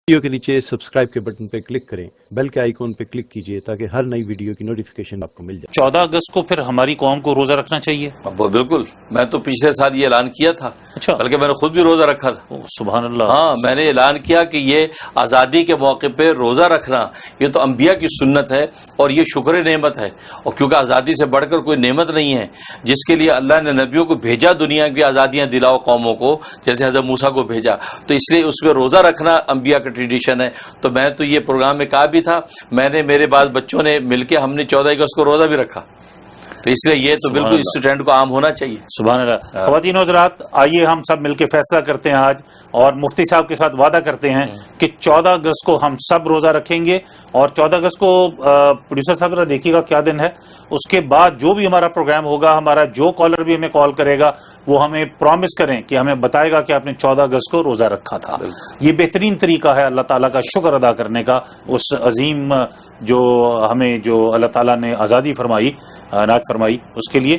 Video کے نیچے subscribe کے بٹن پہ کلک کریں، بیل کے آئیکن پہ کلک کیجئے تاکہ ہر نئی ویڈیو کی نوٹیفیکیشن آپ کو مل جائے۔ 14 اگست کو پھر ہماری قوم کو روزہ رکھنا چاہیے؟ بالکل، میں تو پچھلے سال یہ اعلان کیا تھا، اچھا، بلکہ میں نے خود بھی روزہ رکھا تھا۔ سبحان اللہ۔ ہاں، میں نے اعلان کیا کہ یہ آزادی کے موقع پہ روزہ رکھنا یہ تو انبیاء کی سنت ہے اور یہ شکر نعمت ہے، اور کیونکہ آزادی سے بڑھ کر کوئی نعمت نہیں ہے جس کے لیے اللہ نے نبیوں کو بھیجا، دنیا کی آزادیاں دلاؤ قوموں کو، جیسے حضرت موسیٰ کو بھیجا، تو اس لیے اس میں روزہ رکھنا انبیاء کا ٹریڈیشن ہے۔ تو میں تو یہ پروگرام میں کہا بھی تھا، میں نے میرے بعض بچوں نے مل کے ہم نے 14 اگست کو روزہ بھی رکھا، تو اس لیے یہ تو بالکل اس ٹرینڈ کو عام ہونا چاہیے۔ سبحان اللہ۔ خواتین و حضرات، آئیے ہم سب مل کے فیصلہ کرتے ہیں آج، اور مفتی صاحب کے ساتھ وعدہ کرتے ہیں کہ 14 اگست کو ہم سب روزہ رکھیں گے، اور 14 اگست کو پروڈیوسر صاحب ذرا دیکھیے گا کیا دن ہے، اس کے بعد جو بھی ہمارا پروگرام ہوگا، ہمارا جو کالر بھی ہمیں کال کرے گا وہ ہمیں پرومس کریں کہ ہمیں بتائے گا کہ آپ نے 14 اگست کو روزہ رکھا تھا۔ یہ بہترین طریقہ ہے اللہ تعالیٰ کا شکر ادا کرنے کا، اس عظیم جو ہمیں جو اللہ تعالیٰ نے آزادی فرمائی، عنایت فرمائی، اس کے لیے۔